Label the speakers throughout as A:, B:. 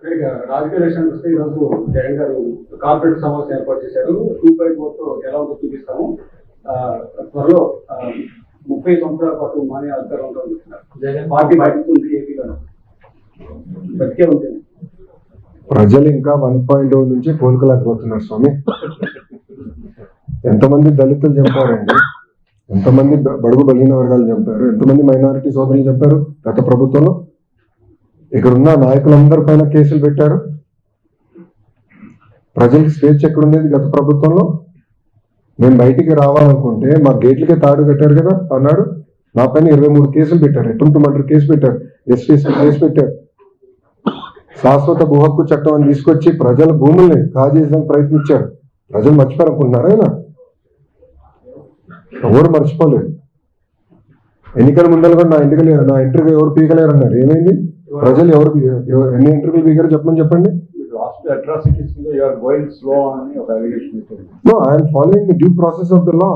A: రాజకీయ విషయానికి వస్తే ఈరోజు జగన్ గారు కార్పొరేట్ సమావేశం ఏర్పాటు చేశారు. 2.4 తో ఎలా ఉందో చూపిస్తాము. త్వరలో 30 సంవత్సరాల పాటు మానే అధికారం ఉంటుంది. పార్టీ బయటకు ఏపీలో బతికే ఉంటుంది.
B: ప్రజలు ఇంకా 1.0 నుంచి కోలుకోలేకపోతున్నారు స్వామి. ఎంతమంది దళితులు చంపారండి, ఎంతమంది బడుగు బలహీన వర్గాలు చంపారు, ఎంతమంది మైనారిటీ సోదరులు చంపారు గత ప్రభుత్వంలో. ఇక్కడున్న నాయకులందరి పైన కేసులు పెట్టారు. ప్రజలకు స్వేచ్ఛ ఎక్కడుండేది గత ప్రభుత్వంలో. మేము బయటికి రావాలనుకుంటే మా గేట్లకే తాడు కట్టారు కదా అన్నాడు. నా పైన 23 కేసులు పెట్టారు, అటెంప్ట్ మర్డర్ కేసు పెట్టారు, ఎస్టీసీ కేసు పెట్టారు. శాశ్వత భూ హక్కు చట్టం అని తీసుకొచ్చి ప్రజల భూముల్ని కాజేయడానికి ప్రయత్నించారు. ప్రజలు మర్చిపోయారనుకుంటున్నారా? ఆయన ఎవరు మర్చిపోలేదు. ఎన్నికల ముందర కూడా నా ఇంటర్వ్యూ ఎవరు పీకలేరు అన్నారు. ఏమైంది? ప్రజలు ఎవరు ఎన్ని ఇంటర్వ్యూలు పీకారు చెప్పండి. No, I am following the due process of the law.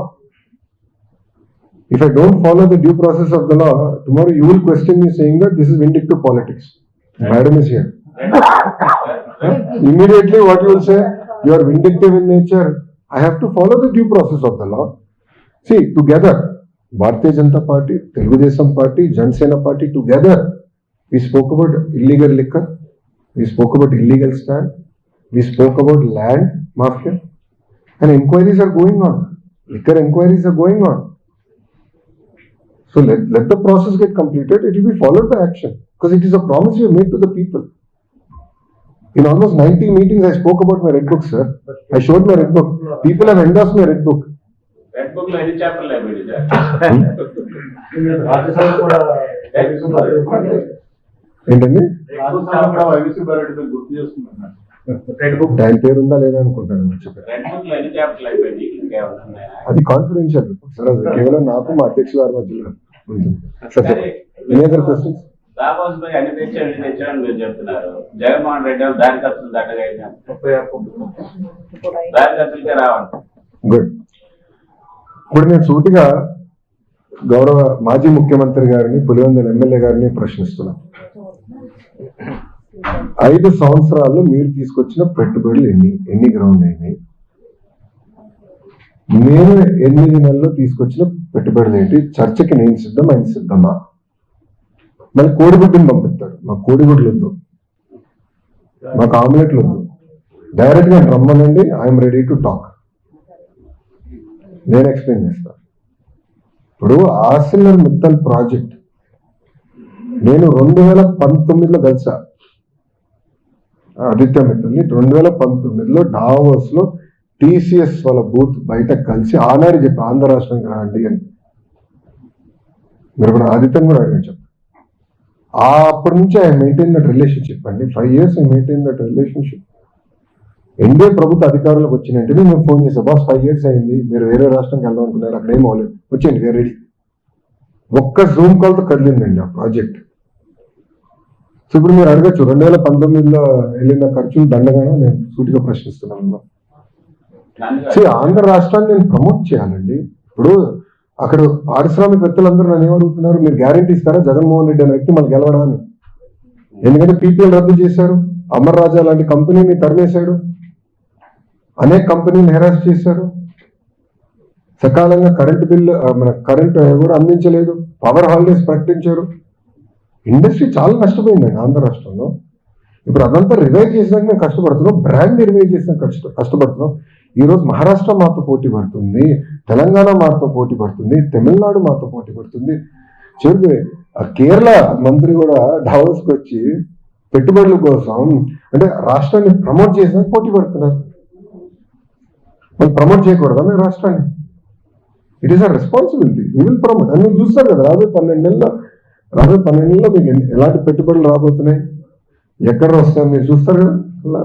B: If I don't follow the due process of the law, tomorrow you will question me saying that this is vindictive politics. Madam is here. Immediately what you will say, you are vindictive in nature. I have to follow the due process of the law. See, together, Bharatiya Janata Party, Telugu Desam Party, Janasena Party, together, we spoke about illegal liquor, we spoke about illegal stand, we spoke about land mafia, and inquiries are going on. Liquor inquiries are going on. So let the process get completed. It will be followed by action because it is a promise we have made to the people. In almost 90 meetings, I spoke about my red book, sir. I showed my red book. People have endorsed my red book.
C: Red book lo any chapter lo ayindi sir.
A: Rajya Sabha కూడా
B: ఏంటండి?
A: రాజ్యసభ కూడా వైవిసి బరెడ్డి గుర్తు చేస్తున్నారు. Red book
B: దాని పేరు ఉందా లేదా అనుకుంటాను.
C: రెడ్ బుక్ లో ఎన్ని చాప్టర్లు అయిపోయింది ఇంకేమైనా ఉన్నాయా?
B: అది కాన్ఫిడెన్షియల్ రిపోర్ట్ సార్. అది కేవలం నాకు మా అధ్యక్షుల గారి మధ్యలో ఉంటుంది. Sir any other questions?
C: Dhabas పై అన్ని తెచ్చాడని మీరు చెప్తున్నారు. జగన్మోహన్ రెడ్డి దారి ఖర్చులు దట్టగా దారి ఖర్చులకే రావండి.
B: గుడ్. ఇప్పుడు నేను సూటిగా గౌరవ మాజీ ముఖ్యమంత్రి గారిని, పులివెందుల ఎమ్మెల్యే గారిని ప్రశ్నిస్తున్నాను. 5 సంవత్సరాల్లో మీరు తీసుకొచ్చిన పెట్టుబడులు ఎన్ని గ్రౌండ్ అయినాయి? నేను 8 నెలల్లో తీసుకొచ్చిన పెట్టుబడులు ఏంటి? చర్చకి నేను సిద్ధం, ఆయన సిద్ధమా? మళ్ళీ కోడిగుడ్డుని పంపిస్తాడు. మాకు కోడిగుడ్లు వద్దు, మాకు ఆమ్లెట్లు వద్దు, డైరెక్ట్ గా రమ్మనండి, ఐఎమ్ రెడీ టు టాక్. నేను ఎక్స్ప్లెయిన్ చేస్తాను. ఇప్పుడు ఆర్సిలర్ మిత్తల్ ప్రాజెక్ట్ నేను 2019లో కలిసా ఆదిత్య మిత్తల్ని. 2019లో డావోస్ లో టీసీఎస్ వాళ్ళ బూత్ బయట కలిసి ఆనాడు చెప్పి ఆంధ్ర రాష్ట్రానికి రాండి అని. మీరు కూడా ఆదిత్యని కూడా అడిగాను చెప్పండి. అప్పటి నుంచి ఐ మెయింటైన్ దట్ రిలేషన్షిప్ అండి. 5 years I maintain that relationship. NDA ప్రభుత్వ అధికారులకు వచ్చిన వెంటనే మేము ఫోన్ చేసాం, బాస్ 5 years అయింది, మీరు వేరే రాష్ట్రానికి వెళ్దాం అనుకున్నారు, అక్కడ ఏం అవ్వలేదు, వచ్చేయండి వేరే రెడీ. ఒక్క జూమ్ కాల్తో కదిలిందండి ఆ ప్రాజెక్ట్. సో ఇప్పుడు మీరు అడగచ్చు 2019లో వెళ్ళిన ఖర్చులు దండగానో నేను సూటిగా ప్రశ్నిస్తున్నాను. సో ఆంధ్ర రాష్ట్రాన్ని నేను ప్రమోట్ చేయాలండి. ఇప్పుడు అక్కడ పారిశ్రామికవేత్తలందరూ నన్ను ఏమడుగుతున్నారు, మీరు గ్యారెంటీ ఇస్తారా జగన్మోహన్ రెడ్డి అనే వ్యక్తి మళ్ళీ గెలవడాన్ని? ఎందుకంటే పీపీఎల్ రద్దు చేశారు, అమర్ రాజా లాంటి కంపెనీని తరిమేశాడు, అనేక కంపెనీలు హెరాస్ చేశారు, సకాలంగా కరెంటు బిల్లు కరెంట్ కూడా అందించలేదు, పవర్ హాలిడేస్ ప్రకటించారు. ఇండస్ట్రీ చాలా నష్టపోయిందండి ఆంధ్ర రాష్ట్రంలో. ఇప్పుడు అదంతా రివైవ్ చేసినాక మేము కష్టపడుతున్నాం, బ్రాండ్ రివైవ్ చేసినాక కష్టపడుతున్నాం. ఈరోజు మహారాష్ట్ర మాతో పోటీ పడుతుంది, తెలంగాణ మాతో పోటీ పడుతుంది, తమిళనాడు మాతో పోటీ పడుతుంది. చివరికి కేరళ మంత్రి కూడా డావోస్కి వచ్చి పెట్టుబడుల కోసం అంటే రాష్ట్రాన్ని ప్రమోట్ చేసినాక పోటీ పడుతున్నారు. మనం ప్రమోట్ చేయకూడదా మేము రాష్ట్రాన్ని? It is a responsibility. We will promote. అని మీరు చూస్తారు కదా రాబోయే 12 నెలల్లో మీకు ఎలాంటి పెట్టుబడులు రాబోతున్నాయి, ఎక్కడ వస్తాయి మీరు చూస్తారు కదా,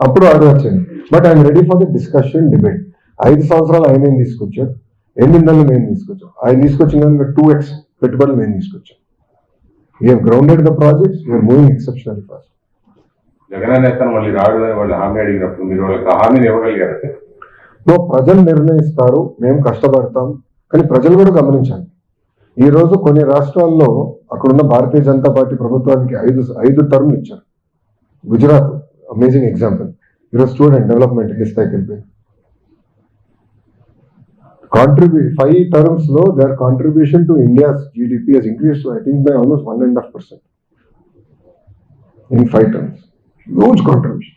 B: అప్పుడు అడగచ్చండి. But I'm ready for the discussion, debate. 5 సంవత్సరాలు ఆయన ఏం తీసుకొచ్చారు, 8 నెలలు మేము తీసుకొచ్చాం. ఆయన తీసుకొచ్చిన 2x పెట్టుబడులు మేము తీసుకొచ్చాం. We have grounded the projects, we are moving exceptionally fast.
D: Jagan నేతను మళ్ళీ రాడు అని వాళ్ళు హామీ అడిగినప్పుడు మీరు వాళ్ళకి హామీని ఇవ్వగలిగారు?
B: ప్రజలు నిర్ణయిస్తారు, మేము కష్టపడతాం. కానీ ప్రజలు కూడా గమనించాలి, ఈ రోజు కొన్ని రాష్ట్రాల్లో అక్కడున్న భారతీయ జనతా పార్టీ ప్రభుత్వానికి 5 టర్మ్లు ఇచ్చారు. Gujarat amazing example. ఈరోజు స్టూడెంట్ డెవలప్మెంట్ ఏ స్థాయికి వెళ్ళిపోయింది. 5 terms లో their contribution to India's GDP has increased I think by almost 1.5% in 5 terms. Huge contribution.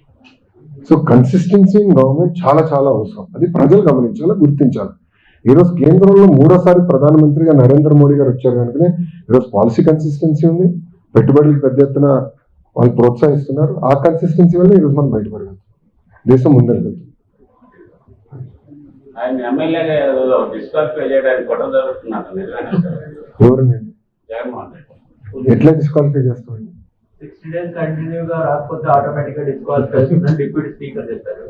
B: So consistency in government చాలా చాలా అవసరం. అది ప్రజలు గమనించాలి, గుర్తించాలి. ఈరోజు కేంద్రంలో 3వ ప్రధానమంత్రిగా నరేంద్ర మోడీ గారు వచ్చారు కనుకనే ఈరోజు పాలసీ కన్సిస్టెన్సీ ఉంది, పెట్టుబడులకు పెద్ద ఎత్తున వాళ్ళు ప్రోత్సహిస్తున్నారు. ఆ కన్సిస్టెన్సీ వల్ల ఈరోజు మనం బయటపడగలుగుతాం, దేశం ముందరగలుగుతాం.
C: ఆయన ఎమ్మెల్యేగా డిస్క్వాలిఫై చేయడానికి కుట్ర జరుగుతున్నారు నిజమేనా?
B: ఎవరండి?
C: జగన్మోహన్ రెడ్డి.
B: ఎట్లా డిస్క్వాలిఫై చేస్తామండి?
E: 60 days కంటిన్యూగా రాకపోతే ఆటోమేటిక్ గా డిస్క్వాలిఫై అవుతుందని డిప్యూటీ స్పీకర్ చెప్పారు.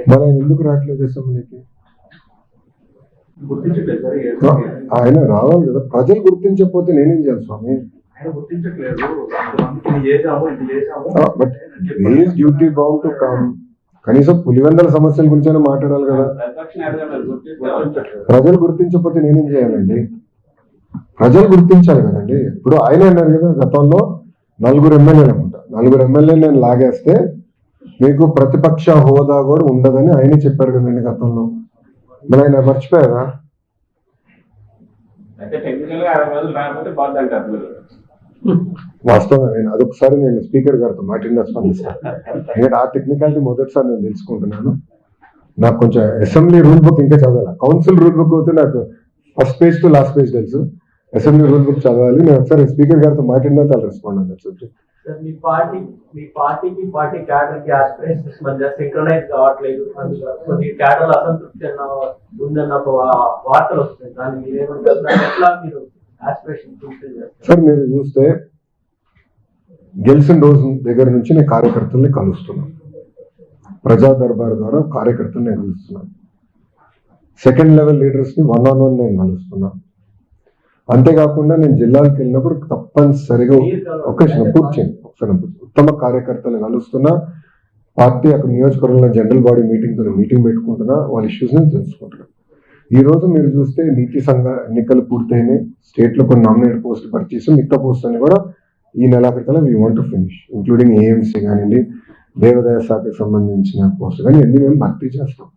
B: మరి ఆయన ఎందుకు రావట్లేదు అసెంబ్లీకి?
A: గుర్తించట్లేదు సార్.
B: ఆయన రావాలి కదా, ప్రజలు గుర్తించకపోతే నేనేం చేయాలి స్వామి?
A: ఆయన గుర్తించట్లేదు. ఇది చేసాము, ఇది చేసాము.
B: But is duty bound to come. కనీసం పులివెందల సమస్యల గురించి మాట్లాడాలి కదా.
C: ప్రతిపక్ష నేతగా మీరు గుర్తిస్తారు.
B: ప్రజలు గుర్తించకపోతే నేనేం చేయాలండి? ప్రజలు గుర్తించాలి కదండి. ఇప్పుడు ఆయన అన్నారు కదా, గతంలో 4 ఎమ్మెల్యేలు అనుకుంటా, 4 ఎమ్మెల్యేలు నేను లాగేస్తే మీకు ప్రతిపక్ష హోదా కూడా ఉండదని ఆయనే చెప్పారు కదండి గతంలో. మరి ఆయన మర్చిపోయారా?
C: అయితే టెక్నికల్ గా 60 రోజులు రాకపోతే బాధ అంటారు మీరు.
B: వాస్తవంగా నేను స్పీకర్ గారితో మాట్లాడిన స్పందిస్తాను. ఎందుకంటే ఆ టెక్నికాలిటీ మొదటిసారి నేను తెలుసుకుంటున్నాను. నాకు కొంచెం అసెంబ్లీ రూల్ బుక్ ఇంకా చదవాలి. కౌన్సిల్ రూల్ బుక్ అయితే నాకు first page to last page తెలుసు. అసెంబ్లీ రూల్ బుక్ చదవాలి. నేను ఒకసారి స్పీకర్ గారితో మాట్లాడినా చాలా రెస్పాండ్ అన్నారు.
E: సార్ మీ పార్టీకి పార్టీ క్యాడర్ కి ఆస్పిరేషన్స్ మధ్య సింక్రనైజ్ కావట్లేదు, కొన్ని క్యాడర్లు అసంతృప్తి ఉందన్న వార్తలు వస్తున్నాయి. దాన్ని మీరేమంటారు? ఎట్లా మీరు ఆస్పిరేషన్ ఫుల్ఫిల్ చేస్తారు?
B: సార్ మీరు చూస్తే గెలిచిన రోజు దగ్గర నుంచి నేను కార్యకర్తల్ని కలుస్తున్నాను. ప్రజా దర్బార్ ద్వారా కార్యకర్తల్ని నేను కలుస్తున్నాను. సెకండ్ లెవెల్ లీడర్స్ ని 1-on-1 నేను కలుస్తున్నాను. అంతేకాకుండా నేను జిల్లాలకు వెళ్ళినప్పుడు తప్పనిసరిగా ఉత్తమ కార్యకర్తలు కలుస్తున్నా. పార్టీ అక్కడ నియోజకవర్గంలో జనరల్ బాడీ మీటింగ్ పెట్టుకుంటున్నా, వాళ్ళ ఇష్యూస్ ని తెలుసుకుంటున్నా. ఈ రోజు మీరు చూస్తే నీతి సంఘ ఎన్నికలు పూర్తయినాయి. స్టేట్ లో కొన్ని నామినేటెడ్ పోస్టులు పర్చేసి మిగతా పోస్టులని కూడా ఈ నెలాఖరికల్లా we want to finish, including AMC కానివ్వండి, దేవాదాయ శాఖకు సంబంధించిన పోస్టులు కానీ అన్ని మేము భర్తీ చేస్తాం.